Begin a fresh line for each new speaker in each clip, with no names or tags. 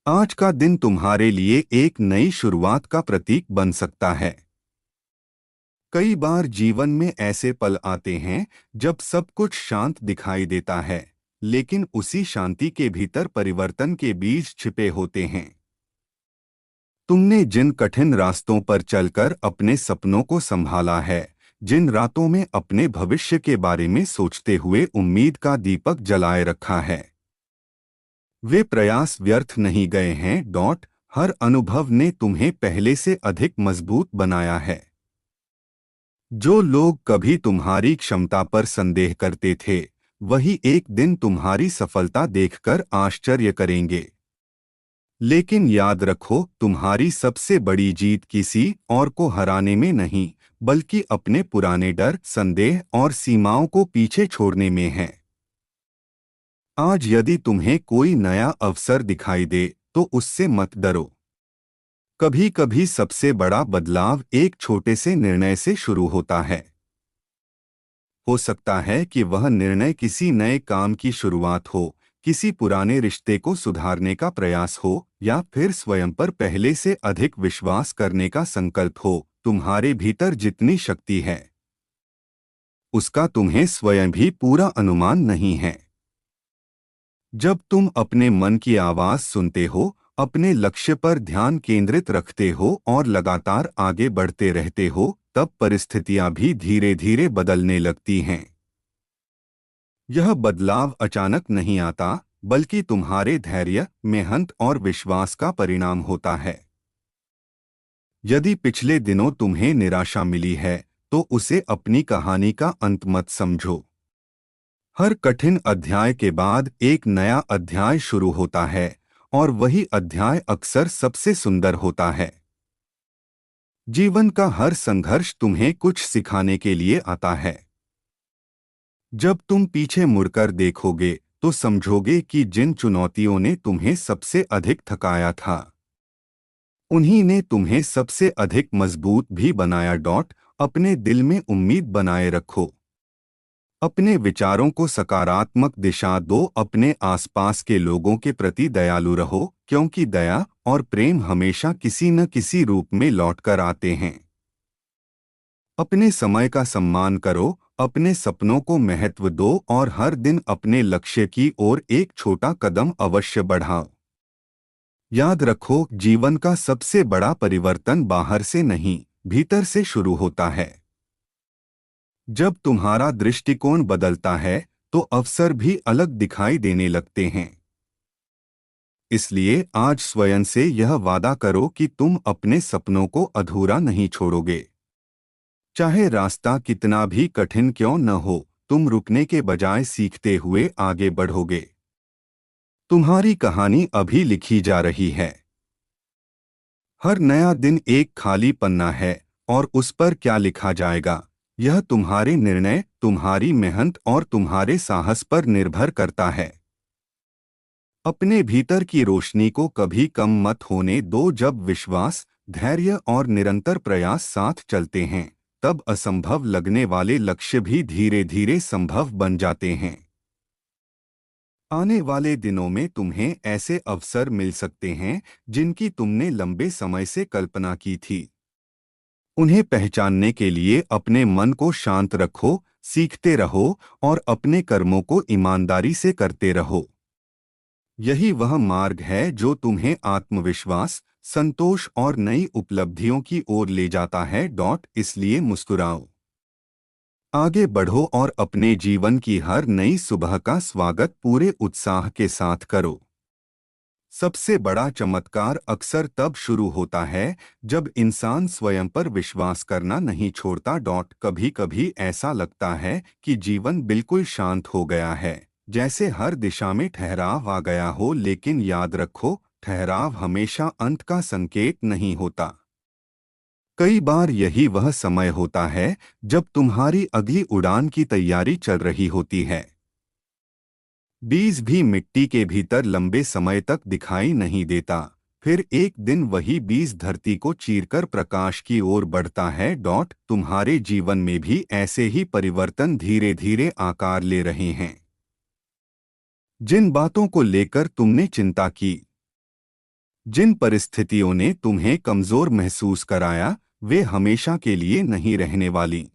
आज का दिन तुम्हारे लिए एक नई शुरुआत का प्रतीक बन सकता है। कई बार जीवन में ऐसे पल आते हैं जब सब कुछ शांत दिखाई देता है, लेकिन उसी शांति के भीतर परिवर्तन के बीज छिपे होते हैं। तुमने जिन कठिन रास्तों पर चलकर अपने सपनों को संभाला है, जिन रातों में अपने भविष्य के बारे में सोचते हुए उम्मीद का दीपक जलाए रखा है, वे प्रयास व्यर्थ नहीं गए हैं। हर अनुभव ने तुम्हें पहले से अधिक मजबूत बनाया है। जो लोग कभी तुम्हारी क्षमता पर संदेह करते थे, वही एक दिन तुम्हारी सफलता देखकर आश्चर्य करेंगे। लेकिन याद रखो, तुम्हारी सबसे बड़ी जीत किसी और को हराने में नहीं, बल्कि अपने पुराने डर, संदेह और सीमाओं को पीछे छोड़ने में है। आज यदि तुम्हें कोई नया अवसर दिखाई दे, तो उससे मत डरो। कभी कभी सबसे बड़ा बदलाव एक छोटे से निर्णय से शुरू होता है। हो सकता है कि वह निर्णय किसी नए काम की शुरुआत हो, किसी पुराने रिश्ते को सुधारने का प्रयास हो, या फिर स्वयं पर पहले से अधिक विश्वास करने का संकल्प हो। तुम्हारे भीतर जितनी शक्ति है, उसका तुम्हें स्वयं भी पूरा अनुमान नहीं है। जब तुम अपने मन की आवाज सुनते हो, अपने लक्ष्य पर ध्यान केंद्रित रखते हो और लगातार आगे बढ़ते रहते हो, तब परिस्थितियां भी धीरे धीरे बदलने लगती हैं। यह बदलाव अचानक नहीं आता, बल्कि तुम्हारे धैर्य, मेहनत और विश्वास का परिणाम होता है। यदि पिछले दिनों तुम्हें निराशा मिली है, तो उसे अपनी कहानी का अंत मत समझो। हर कठिन अध्याय के बाद एक नया अध्याय शुरू होता है, और वही अध्याय अक्सर सबसे सुंदर होता है। जीवन का हर संघर्ष तुम्हें कुछ सिखाने के लिए आता है। जब तुम पीछे मुड़कर देखोगे, तो समझोगे कि जिन चुनौतियों ने तुम्हें सबसे अधिक थकाया था, उन्हीं ने तुम्हें सबसे अधिक मजबूत भी बनाया। अपने दिल में उम्मीद बनाए रखो। अपने विचारों को सकारात्मक दिशा दो। अपने आसपास के लोगों के प्रति दयालु रहो, क्योंकि दया और प्रेम हमेशा किसी न किसी रूप में लौटकर आते हैं। अपने समय का सम्मान करो, अपने सपनों को महत्व दो और हर दिन अपने लक्ष्य की ओर एक छोटा कदम अवश्य बढ़ाओ। याद रखो, जीवन का सबसे बड़ा परिवर्तन बाहर से नहीं, भीतर से शुरू होता है। जब तुम्हारा दृष्टिकोण बदलता है, तो अवसर भी अलग दिखाई देने लगते हैं। इसलिए आज स्वयं से यह वादा करो कि तुम अपने सपनों को अधूरा नहीं छोड़ोगे। चाहे रास्ता कितना भी कठिन क्यों न हो, तुम रुकने के बजाय सीखते हुए आगे बढ़ोगे। तुम्हारी कहानी अभी लिखी जा रही है। हर नया दिन एक खाली पन्ना है, और उस पर क्या लिखा जाएगा, यह तुम्हारे निर्णय, तुम्हारी मेहनत और तुम्हारे साहस पर निर्भर करता है। अपने भीतर की रोशनी को कभी कम मत होने दो। जब विश्वास, धैर्य और निरंतर प्रयास साथ चलते हैं, तब असंभव लगने वाले लक्ष्य भी धीरे धीरे संभव बन जाते हैं। आने वाले दिनों में तुम्हें ऐसे अवसर मिल सकते हैं जिनकी तुमने लंबे समय से कल्पना की थी। उन्हें पहचानने के लिए अपने मन को शांत रखो, सीखते रहो और अपने कर्मों को ईमानदारी से करते रहो। यही वह मार्ग है जो तुम्हें आत्मविश्वास, संतोष और नई उपलब्धियों की ओर ले जाता है। इसलिए मुस्कुराओ, आगे बढ़ो और अपने जीवन की हर नई सुबह का स्वागत पूरे उत्साह के साथ करो। सबसे बड़ा चमत्कार अक्सर तब शुरू होता है जब इंसान स्वयं पर विश्वास करना नहीं छोड़ता। कभी कभी ऐसा लगता है कि जीवन बिल्कुल शांत हो गया है, जैसे हर दिशा में ठहराव आ गया हो, लेकिन याद रखो, ठहराव हमेशा अंत का संकेत नहीं होता। कई बार यही वह समय होता है जब तुम्हारी अगली उड़ान की तैयारी चल रही होती है। बीज भी मिट्टी के भीतर लंबे समय तक दिखाई नहीं देता, फिर एक दिन वही बीज धरती को चीरकर प्रकाश की ओर बढ़ता है। तुम्हारे जीवन में भी ऐसे ही परिवर्तन धीरे धीरे आकार ले रहे हैं। जिन बातों को लेकर तुमने चिंता की, जिन परिस्थितियों ने तुम्हें कमजोर महसूस कराया, वे हमेशा के लिए नहीं रहने वाली।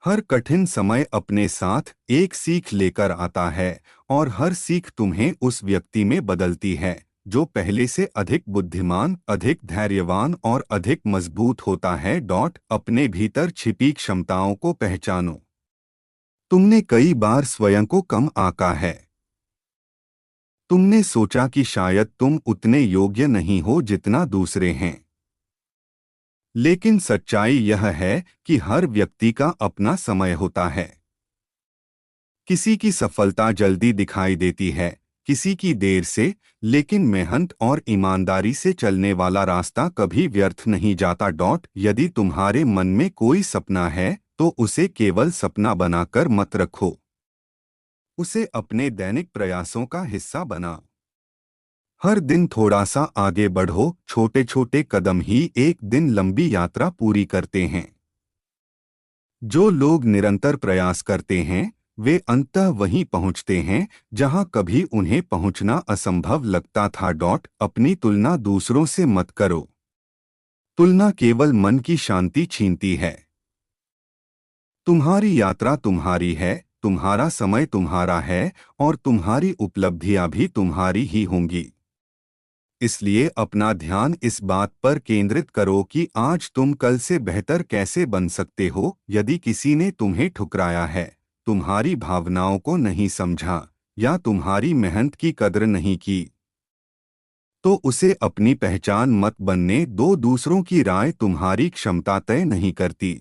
हर कठिन समय अपने साथ एक सीख लेकर आता है, और हर सीख तुम्हें उस व्यक्ति में बदलती है जो पहले से अधिक बुद्धिमान, अधिक धैर्यवान और अधिक मजबूत होता है। अपने भीतर छिपी क्षमताओं को पहचानो। तुमने कई बार स्वयं को कम आंका है। तुमने सोचा कि शायद तुम उतने योग्य नहीं हो जितना दूसरे हैं। लेकिन सच्चाई यह है कि हर व्यक्ति का अपना समय होता है। किसी की सफलता जल्दी दिखाई देती है, किसी की देर से, लेकिन मेहनत और ईमानदारी से चलने वाला रास्ता कभी व्यर्थ नहीं जाता। यदि तुम्हारे मन में कोई सपना है तो उसे केवल सपना बनाकर मत रखो। उसे अपने दैनिक प्रयासों का हिस्सा बनाओ। हर दिन थोड़ा सा आगे बढ़ो, छोटे छोटे कदम ही एक दिन लंबी यात्रा पूरी करते हैं। जो लोग निरंतर प्रयास करते हैं, वे अंततः वहीं पहुंचते हैं जहां कभी उन्हें पहुंचना असंभव लगता था। अपनी तुलना दूसरों से मत करो। तुलना केवल मन की शांति छीनती है। तुम्हारी यात्रा तुम्हारी है, तुम्हारा समय तुम्हारा है, और तुम्हारी उपलब्धियां भी तुम्हारी ही होंगी। इसलिए अपना ध्यान इस बात पर केंद्रित करो कि आज तुम कल से बेहतर कैसे बन सकते हो। यदि किसी ने तुम्हें ठुकराया है, तुम्हारी भावनाओं को नहीं समझा, या तुम्हारी मेहनत की कद्र नहीं की, तो उसे अपनी पहचान मत बनने दो। दूसरों की राय तुम्हारी क्षमता तय नहीं करती।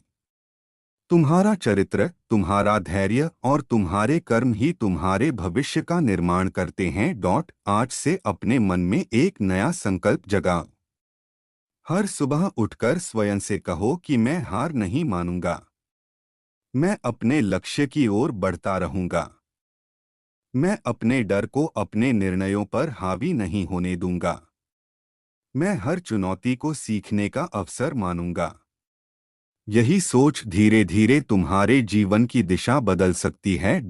तुम्हारा चरित्र, तुम्हारा धैर्य और तुम्हारे कर्म ही तुम्हारे भविष्य का निर्माण करते हैं। आज से अपने मन में एक नया संकल्प जगाओ। हर सुबह उठकर स्वयं से कहो कि मैं हार नहीं मानूंगा। मैं अपने लक्ष्य की ओर बढ़ता रहूंगा। मैं अपने डर को अपने निर्णयों पर हावी नहीं होने दूंगा। मैं हर चुनौती को सीखने का अवसर मानूंगा। यही सोच धीरे धीरे तुम्हारे जीवन की दिशा बदल सकती है।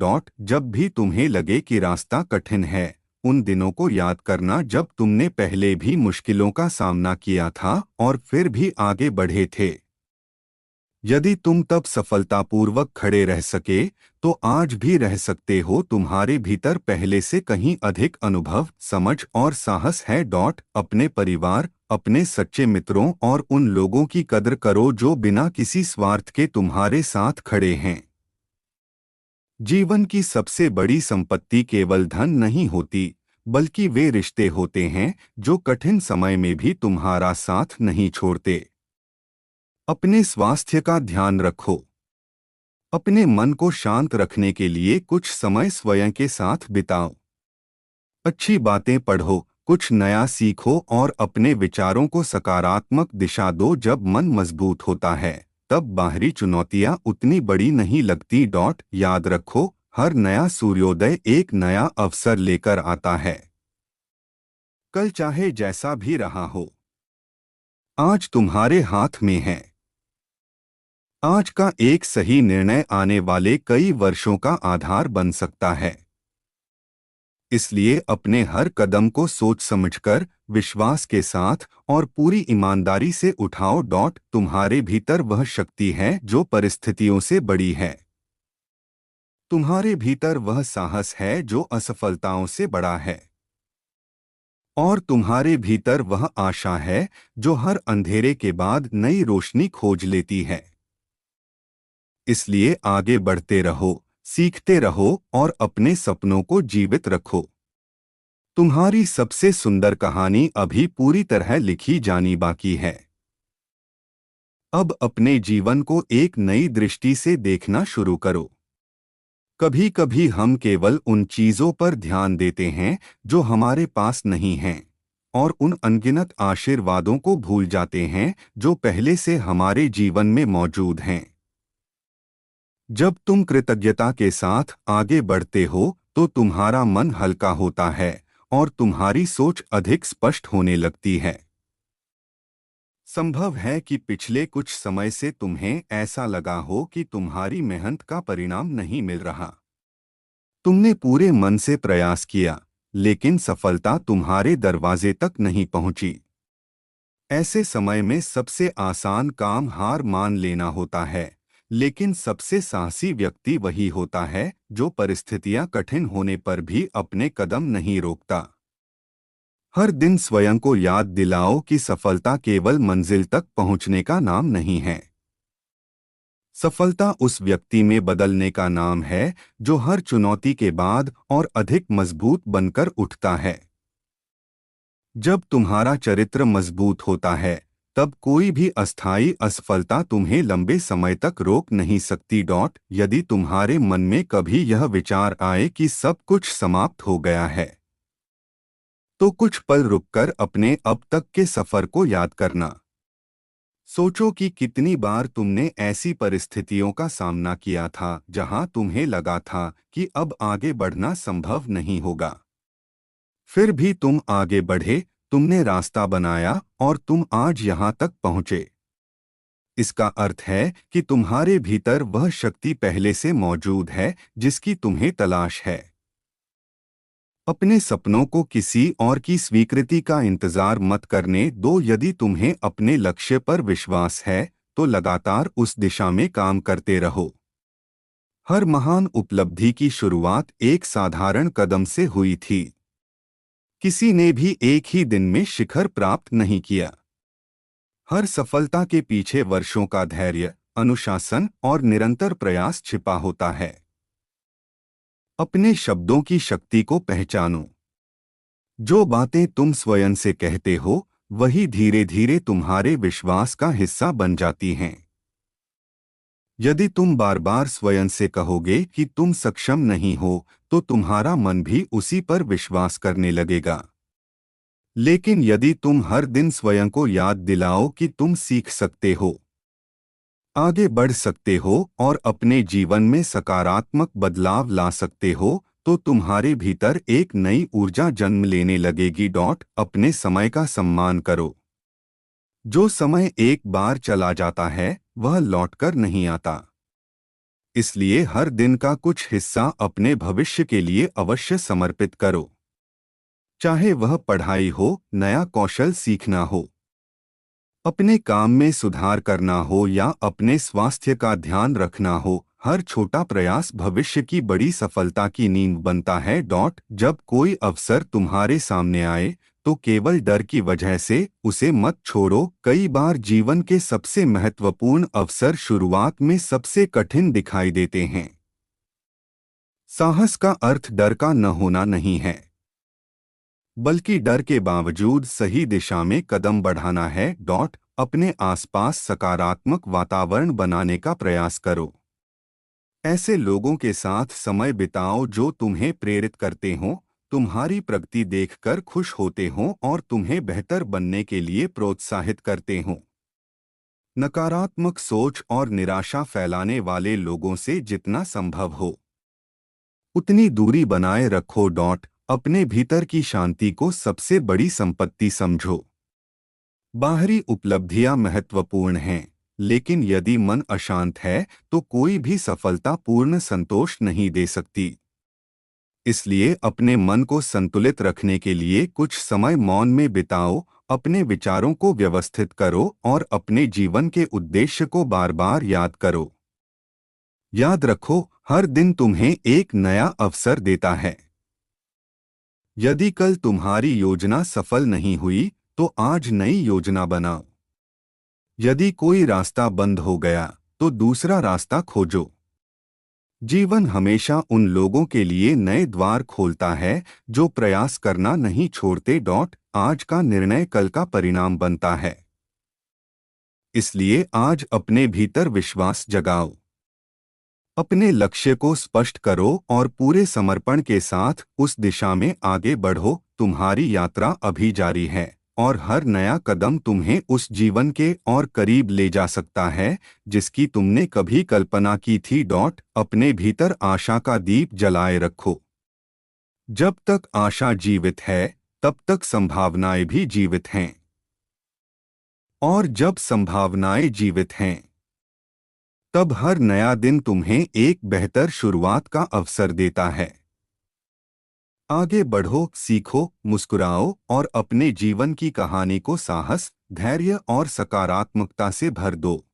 जब भी तुम्हें लगे कि रास्ता कठिन है, उन दिनों को याद करना जब तुमने पहले भी मुश्किलों का सामना किया था और फिर भी आगे बढ़े थे। यदि तुम तब सफलतापूर्वक खड़े रह सके, तो आज भी रह सकते हो। तुम्हारे भीतर पहले से कहीं अधिक अनुभव, समझ और साहस है। अपने परिवार, अपने सच्चे मित्रों और उन लोगों की कद्र करो जो बिना किसी स्वार्थ के तुम्हारे साथ खड़े हैं। जीवन की सबसे बड़ी संपत्ति केवल धन नहीं होती, बल्कि वे रिश्ते होते हैं जो कठिन समय में भी तुम्हारा साथ नहीं छोड़ते। अपने स्वास्थ्य का ध्यान रखो। अपने मन को शांत रखने के लिए कुछ समय स्वयं के साथ बिताओ। अच्छी बातें पढ़ो, कुछ नया सीखो और अपने विचारों को सकारात्मक दिशा दो। जब मन मजबूत होता है, तब बाहरी चुनौतियां उतनी बड़ी नहीं लगती। याद रखो, हर नया सूर्योदय एक नया अवसर लेकर आता है। कल चाहे जैसा भी रहा हो, आज तुम्हारे हाथ में है। आज का एक सही निर्णय आने वाले कई वर्षों का आधार बन सकता है। इसलिए अपने हर कदम को सोच समझकर, विश्वास के साथ और पूरी ईमानदारी से उठाओ। तुम्हारे भीतर वह शक्ति है जो परिस्थितियों से बड़ी है। तुम्हारे भीतर वह साहस है जो असफलताओं से बड़ा है। और तुम्हारे भीतर वह आशा है जो हर अंधेरे के बाद नई रोशनी खोज लेती है। इसलिए आगे बढ़ते रहो, सीखते रहो और अपने सपनों को जीवित रखो। तुम्हारी सबसे सुंदर कहानी अभी पूरी तरह लिखी जानी बाकी है। अब अपने जीवन को एक नई दृष्टि से देखना शुरू करो। कभी कभी हम केवल उन चीजों पर ध्यान देते हैं जो हमारे पास नहीं हैं, और उन अनगिनत आशीर्वादों को भूल जाते हैं जो पहले से हमारे जीवन में मौजूद हैं। जब तुम कृतज्ञता के साथ आगे बढ़ते हो, तो तुम्हारा मन हल्का होता है और तुम्हारी सोच अधिक स्पष्ट होने लगती है। संभव है कि पिछले कुछ समय से तुम्हें ऐसा लगा हो कि तुम्हारी मेहनत का परिणाम नहीं मिल रहा। तुमने पूरे मन से प्रयास किया, लेकिन सफलता तुम्हारे दरवाजे तक नहीं पहुंची। ऐसे समय में सबसे आसान काम हार मान लेना होता है, लेकिन सबसे साहसी व्यक्ति वही होता है जो परिस्थितियां कठिन होने पर भी अपने कदम नहीं रोकता। हर दिन स्वयं को याद दिलाओ कि सफलता केवल मंजिल तक पहुंचने का नाम नहीं है। सफलता उस व्यक्ति में बदलने का नाम है जो हर चुनौती के बाद और अधिक मजबूत बनकर उठता है। जब तुम्हारा चरित्र मजबूत होता है, तब कोई भी अस्थायी असफलता तुम्हें लंबे समय तक रोक नहीं सकती। यदि तुम्हारे मन में कभी यह विचार आए कि सब कुछ समाप्त हो गया है, तो कुछ पल रुककर अपने अब तक के सफर को याद करना। सोचो कि कितनी बार तुमने ऐसी परिस्थितियों का सामना किया था जहां तुम्हें लगा था कि अब आगे बढ़ना संभव नहीं होगा। फिर भी तुम आगे बढ़े, तुमने रास्ता बनाया और तुम आज यहां तक पहुंचे। इसका अर्थ है कि तुम्हारे भीतर वह शक्ति पहले से मौजूद है जिसकी तुम्हें तलाश है। अपने सपनों को किसी और की स्वीकृति का इंतजार मत करने दो। यदि तुम्हें अपने लक्ष्य पर विश्वास है, तो लगातार उस दिशा में काम करते रहो। हर महान उपलब्धि की शुरुआत एक साधारण कदम से हुई थी। किसी ने भी एक ही दिन में शिखर प्राप्त नहीं किया। हर सफलता के पीछे वर्षों का धैर्य, अनुशासन और निरंतर प्रयास छिपा होता है। अपने शब्दों की शक्ति को पहचानो। जो बातें तुम स्वयं से कहते हो, वही धीरे धीरे तुम्हारे विश्वास का हिस्सा बन जाती हैं। यदि तुम बार बार स्वयं से कहोगे कि तुम सक्षम नहीं हो, तो तुम्हारा मन भी उसी पर विश्वास करने लगेगा। लेकिन यदि तुम हर दिन स्वयं को याद दिलाओ कि तुम सीख सकते हो, आगे बढ़ सकते हो और अपने जीवन में सकारात्मक बदलाव ला सकते हो, तो तुम्हारे भीतर एक नई ऊर्जा जन्म लेने लगेगी। अपने समय का सम्मान करो। जो समय एक बार चला जाता है, वह लौटकर नहीं आता। इसलिए हर दिन का कुछ हिस्सा अपने भविष्य के लिए अवश्य समर्पित करो। चाहे वह पढ़ाई हो, नया कौशल सीखना हो, अपने काम में सुधार करना हो या अपने स्वास्थ्य का ध्यान रखना हो, हर छोटा प्रयास भविष्य की बड़ी सफलता की नींव बनता है। जब कोई अवसर तुम्हारे सामने आए, तो केवल डर की वजह से उसे मत छोड़ो। कई बार जीवन के सबसे महत्वपूर्ण अवसर शुरुआत में सबसे कठिन दिखाई देते हैं। साहस का अर्थ डर का न होना नहीं है, बल्कि डर के बावजूद सही दिशा में कदम बढ़ाना है। अपने आसपास सकारात्मक वातावरण बनाने का प्रयास करो। ऐसे लोगों के साथ समय बिताओ जो तुम्हें प्रेरित करते हों, तुम्हारी प्रगति देखकर खुश होते हों और तुम्हें बेहतर बनने के लिए प्रोत्साहित करते हों। नकारात्मक सोच और निराशा फैलाने वाले लोगों से जितना संभव हो उतनी दूरी बनाए रखो। अपने भीतर की शांति को सबसे बड़ी संपत्ति समझो। बाहरी उपलब्धियां महत्वपूर्ण हैं, लेकिन यदि मन अशांत है, तो कोई भी सफलता पूर्ण संतोष नहीं दे सकती। इसलिए अपने मन को संतुलित रखने के लिए कुछ समय मौन में बिताओ, अपने विचारों को व्यवस्थित करो और अपने जीवन के उद्देश्य को बार बार याद करो। याद रखो, हर दिन तुम्हें एक नया अवसर देता है। यदि कल तुम्हारी योजना सफल नहीं हुई, तो आज नई योजना बनाओ। यदि कोई रास्ता बंद हो गया, तो दूसरा रास्ता खोजो। जीवन हमेशा उन लोगों के लिए नए द्वार खोलता है जो प्रयास करना नहीं छोड़ते। आज का निर्णय कल का परिणाम बनता है। इसलिए आज अपने भीतर विश्वास जगाओ। अपने लक्ष्य को स्पष्ट करो और पूरे समर्पण के साथ उस दिशा में आगे बढ़ो। तुम्हारी यात्रा अभी जारी है और हर नया कदम तुम्हें उस जीवन के और करीब ले जा सकता है जिसकी तुमने कभी कल्पना की थी। अपने भीतर आशा का दीप जलाए रखो। जब तक आशा जीवित है, तब तक संभावनाएं भी जीवित हैं। और जब संभावनाएं जीवित हैं, तब हर नया दिन तुम्हें एक बेहतर शुरुआत का अवसर देता है। आगे बढ़ो, सीखो, मुस्कुराओ और अपने जीवन की कहानी को साहस, धैर्य और सकारात्मकता से भर दो।